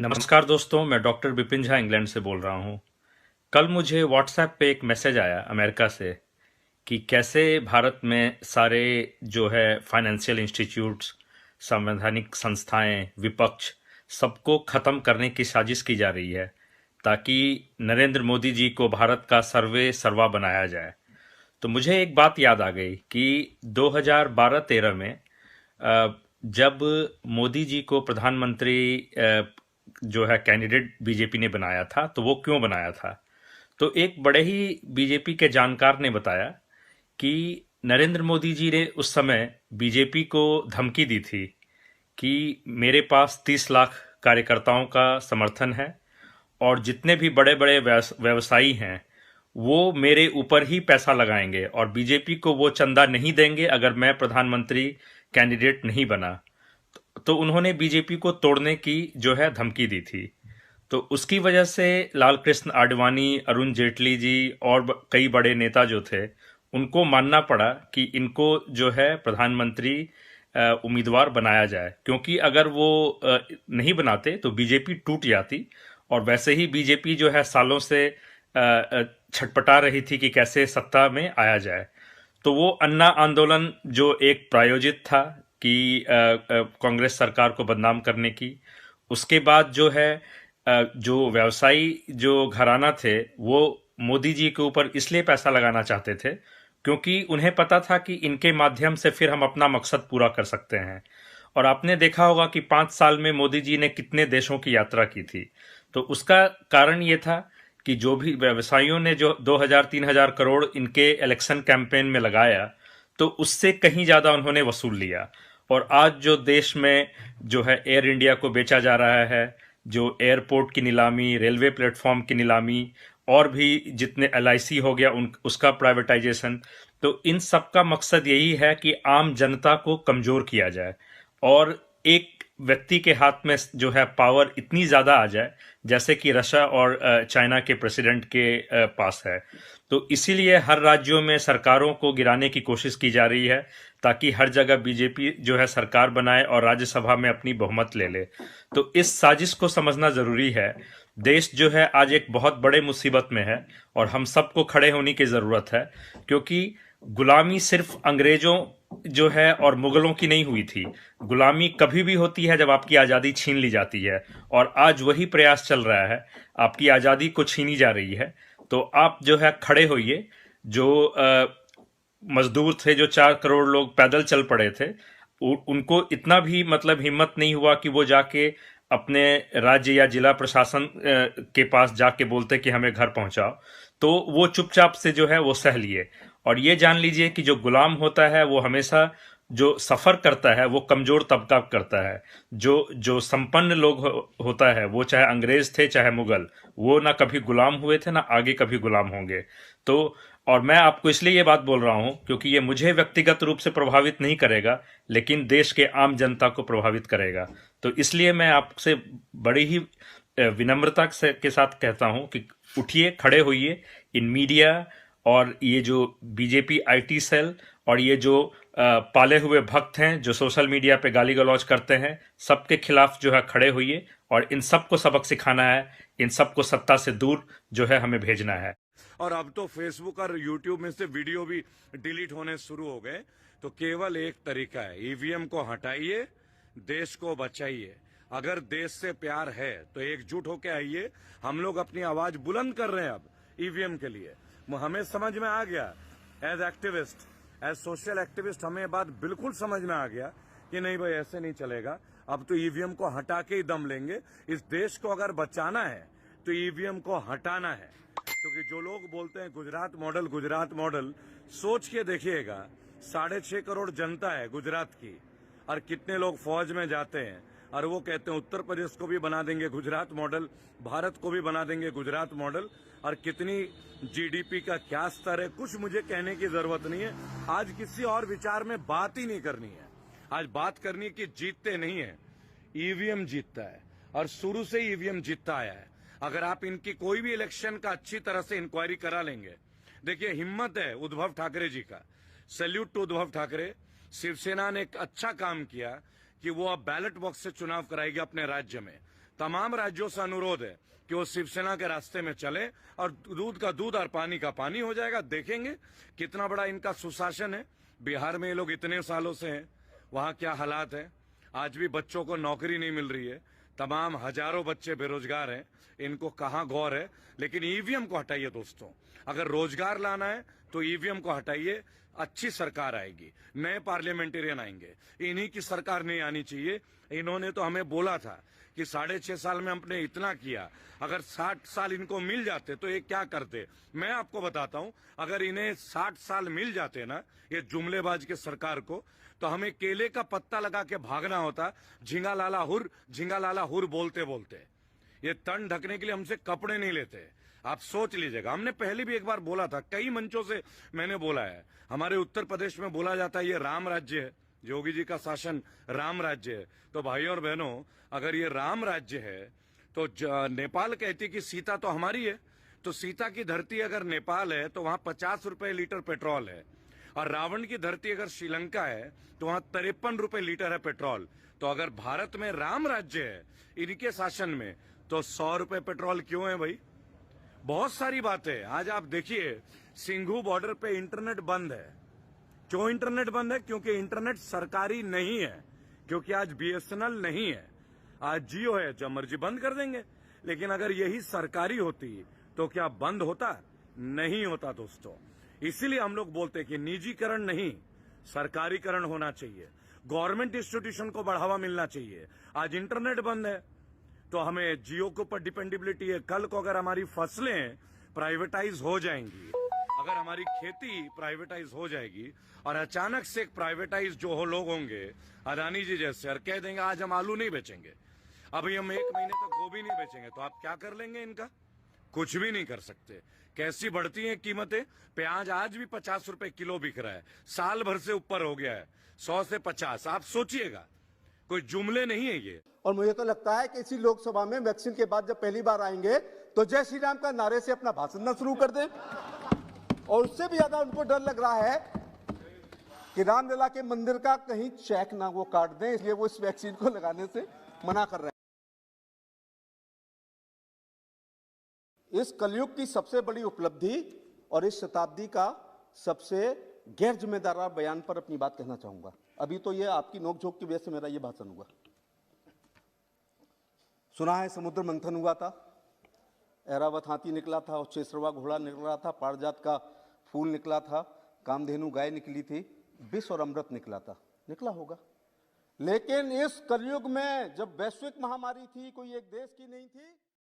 नमस्कार दोस्तों, मैं डॉक्टर विपिन झा इंग्लैंड से बोल रहा हूँ। कल मुझे व्हाट्सएप पे एक मैसेज आया अमेरिका से कि कैसे भारत में सारे जो है फाइनेंशियल इंस्टीट्यूट्स, संवैधानिक संस्थाएं, विपक्ष सबको ख़त्म करने की साजिश की जा रही है ताकि नरेंद्र मोदी जी को भारत का सर्वे सर्वा बनाया जाए। तो मुझे एक बात याद आ गई कि 2012-13 में जब मोदी जी को प्रधानमंत्री जो है कैंडिडेट बीजेपी ने बनाया था, तो वो क्यों बनाया था। तो एक बड़े ही बीजेपी के जानकार ने बताया कि नरेंद्र मोदी जी ने उस समय बीजेपी को धमकी दी थी कि मेरे पास 30 लाख कार्यकर्ताओं का समर्थन है और जितने भी बड़े बड़े व्यवसायी हैं वो मेरे ऊपर ही पैसा लगाएंगे और बीजेपी को वो चंदा नहीं देंगे अगर मैं प्रधानमंत्री कैंडिडेट नहीं बना। तो उन्होंने बीजेपी को तोड़ने की जो है धमकी दी थी। तो उसकी वजह से लाल कृष्ण आडवाणी, अरुण जेटली जी और कई बड़े नेता जो थे उनको मानना पड़ा कि इनको जो है प्रधानमंत्री उम्मीदवार बनाया जाए, क्योंकि अगर वो नहीं बनाते तो बीजेपी टूट जाती। और वैसे ही बीजेपी जो है सालों से छटपटा रही थी कि कैसे सत्ता में आया जाए। तो वो अन्ना आंदोलन जो एक प्रायोजित था कि कांग्रेस सरकार को बदनाम करने की, उसके बाद जो है जो व्यवसायी जो घराना थे वो मोदी जी के ऊपर इसलिए पैसा लगाना चाहते थे क्योंकि उन्हें पता था कि इनके माध्यम से फिर हम अपना मकसद पूरा कर सकते हैं। और आपने देखा होगा कि 5 साल में मोदी जी ने कितने देशों की यात्रा की थी। तो उसका कारण ये था कि जो भी व्यवसायियों ने जो 2000-3000 करोड़ इनके इलेक्शन कैंपेन में लगाया, तो उससे कहीं ज्यादा उन्होंने वसूल लिया। और आज जो देश में जो है एयर इंडिया को बेचा जा रहा है, जो एयरपोर्ट की नीलामी, रेलवे प्लेटफॉर्म की नीलामी और भी जितने LIC हो गया उसका प्राइवेटाइजेशन, तो इन सब का मकसद यही है कि आम जनता को कमजोर किया जाए और एक व्यक्ति के हाथ में जो है पावर इतनी ज्यादा आ जाए जैसे कि रशिया और चाइना के प्रेसिडेंट के पास है। तो इसीलिए हर राज्यों में सरकारों को गिराने की कोशिश की जा रही है ताकि हर जगह बीजेपी जो है सरकार बनाए और राज्यसभा में अपनी बहुमत ले ले। तो इस साजिश को समझना जरूरी है। देश जो है आज एक बहुत बड़े मुसीबत में है और हम सबको खड़े होने की जरूरत है, क्योंकि गुलामी सिर्फ अंग्रेजों जो है और मुगलों की नहीं हुई थी। गुलामी कभी भी होती है जब आपकी आजादी छीन ली जाती है, और आज वही प्रयास चल रहा है, आपकी आजादी को छीनी जा रही है। तो आप जो है खड़े होइए। जो मजदूर थे, जो 4 करोड़ लोग पैदल चल पड़े थे, उनको इतना भी मतलब हिम्मत नहीं हुआ कि वो जाके अपने राज्य या जिला प्रशासन के पास जाके बोलते कि हमें घर पहुंचाओ। तो वो चुपचाप से जो है वो सह लिए। और ये जान लीजिए कि जो गुलाम होता है वो हमेशा जो सफर करता है वो कमजोर तबका करता है। जो जो संपन्न लोग होता है, वो चाहे अंग्रेज थे चाहे मुगल, वो ना कभी गुलाम हुए थे ना आगे कभी गुलाम होंगे। तो और मैं आपको इसलिए ये बात बोल रहा हूं क्योंकि ये मुझे व्यक्तिगत रूप से प्रभावित नहीं करेगा, लेकिन देश के आम जनता को प्रभावित करेगा। तो इसलिए मैं आपसे बड़ी ही विनम्रता के साथ कहता हूं कि उठिए, खड़े होइए। इन मीडिया और ये जो बीजेपी IT सेल और ये जो पाले हुए भक्त हैं जो सोशल मीडिया पे गाली गलौज करते हैं, सबके खिलाफ जो है खड़े होइए और इन सबको सबक सिखाना है। इन सबको सत्ता से दूर जो है हमें भेजना है। और अब तो फेसबुक और यूट्यूब में से वीडियो भी डिलीट होने शुरू हो गए। तो केवल एक तरीका है, EVM को हटाइए, देश को बचाइए। अगर देश से प्यार है तो एकजुट होकर आइए। हम लोग अपनी आवाज बुलंद कर रहे हैं अब EVM के लिए। हमें समझ में आ गया, as activist, as social activist, हमें ये बात बिल्कुल समझ में आ गया कि नहीं भाई ऐसे नहीं चलेगा। अब तो EVM को हटा के ही दम लेंगे। इस देश को अगर बचाना है तो EVM को हटाना है। क्योंकि जो लोग बोलते हैं गुजरात मॉडल, गुजरात मॉडल, सोच के देखिएगा, 6.5 करोड़ जनता है गुजरात की, और कितने लोग फौज में जाते हैं, और वो कहते हैं उत्तर प्रदेश को भी बना देंगे गुजरात मॉडल, भारत को भी बना देंगे गुजरात मॉडल। और कितनी GDP का क्या स्तर है, कुछ मुझे कहने की जरूरत नहीं है। आज किसी और विचार में बात ही नहीं करनी है। आज बात करनी कि जीतते नहीं है, EVM जीतता है, और शुरू से ही EVM जीतता आया है। अगर आप इनकी कोई भी इलेक्शन का अच्छी तरह से इंक्वायरी करा लेंगे, देखिए हिम्मत है उद्धव ठाकरे जी का, सैल्यूट टू उद्धव ठाकरे। शिवसेना ने एक अच्छा काम किया कि वो अब बैलेट बॉक्स से चुनाव कराएगी अपने राज्य में। तमाम राज्यों से अनुरोध है कि वो शिवसेना के रास्ते में चले और दूध का दूध और पानी का पानी हो जाएगा। देखेंगे कितना बड़ा इनका सुशासन है। बिहार में ये लोग इतने सालों से हैं, वहां क्या हालात है। आज भी बच्चों को नौकरी नहीं मिल रही है, तमाम हजारों बच्चे बेरोजगार हैं। इनको कहां गौर है। लेकिन ईवीएम को हटाइए दोस्तों, अगर रोजगार लाना है तो ईवीएम को हटाइए, अच्छी सरकार आएगी, नए पार्लियामेंटेरियन आएंगे। इन्हीं की सरकार नहीं आनी चाहिए। इन्होंने तो हमें बोला था कि 6.5 साल में हमने इतना किया, अगर 60 साल इनको मिल जाते तो ये क्या करते। मैं आपको बताता हूं, अगर इन्हें 60 साल मिल जाते ना, ये जुमलेबाज के सरकार को, तो हमें केले का पत्ता लगा के भागना होता, झिंगा लाला हुर बोलते बोलते। ये तन ढकने के लिए हमसे कपड़े नहीं लेते। आप सोच लीजिएगा, हमने पहले भी एक बार बोला था, कई मंचों से मैंने बोला है। हमारे उत्तर प्रदेश में बोला जाता है ये राम राज्य है, योगी जी का शासन राम राज्य है। तो भाइयों और बहनों, अगर ये राम राज्य है तो नेपाल कहती कि सीता तो हमारी है, तो सीता की धरती अगर नेपाल है तो वहां 50 रुपए लीटर पेट्रोल है, और रावण की धरती अगर श्रीलंका है तो वहां 53 रुपए लीटर है पेट्रोल। तो अगर भारत में राम राज्य है इनके शासन में, तो 100 रुपए पेट्रोल क्यों है भाई। बहुत सारी बातें। आज आप देखिए, सिंघू बॉर्डर पे इंटरनेट बंद है। क्यों इंटरनेट बंद है? क्योंकि इंटरनेट सरकारी नहीं है, क्योंकि आज बीएसएनएल नहीं है, आज जियो है। जब मर्जी बंद कर देंगे। लेकिन अगर यही सरकारी होती तो क्या बंद होता? नहीं होता दोस्तों। इसीलिए हम लोग बोलते हैं कि निजीकरण नहीं, सरकारीकरण होना चाहिए। गवर्नमेंट इंस्टीट्यूशन को बढ़ावा मिलना चाहिए। आज इंटरनेट बंद है तो हमें जियो के ऊपर डिपेंडेबिलिटी है। कल को अगर हमारी फसलें प्राइवेटाइज हो जाएंगी, अगर हमारी खेती प्राइवेटाइज हो जाएगी, और अचानक से एक प्राइवेटाइज जो लोग होंगे, अदानी जी जैसे, और कह देंगे आज हम आलू नहीं बेचेंगे, अभी हम 1 महीने तक गोभी नहीं बेचेंगे, तो आप क्या कर लेंगे इनका? कुछ भी नहीं कर सकते। कैसी बढ़ती हैं कीमतें। प्याज आज भी 50 रुपए किलो बिक रहा है, साल भर से ऊपर हो गया है, 100 से 50। आप सोचिएगा, कोई जुमले नहीं है ये। और मुझे तो लगता है कि इसी लोकसभा में वैक्सीन के बाद जब पहली बार आएंगे तो जय श्री राम का नारे से अपना भाषण देना शुरू कर दें। और उससे भी ज्यादा उनको डर लग रहा है कि रामलला के मंदिर का कहीं चेक ना वो काट दें, इसलिए वो इस वैक्सीन को लगाने से मना कर रहे हैं। इस कलयुग की सबसे बड़ी उपलब्धि और इस शताब्दी का सबसे गैर जिम्मेदार बयान पर अपनी बात कहना चाहूंगा। अभी तो ये आपकी नोकझोंक की वजह से मेरा ये भाषण हुआ। सुना है समुद्र मंथन हुआ था, ऐरावत हाथी निकला था, और चेसरवा घोड़ा निकला था, पारिजात का फूल निकला था, कामधेनु गाय निकली थी, विष और अमृत निकला था। निकला होगा। लेकिन इस कलयुग में जब वैश्विक महामारी थी, कोई एक देश की नहीं थी।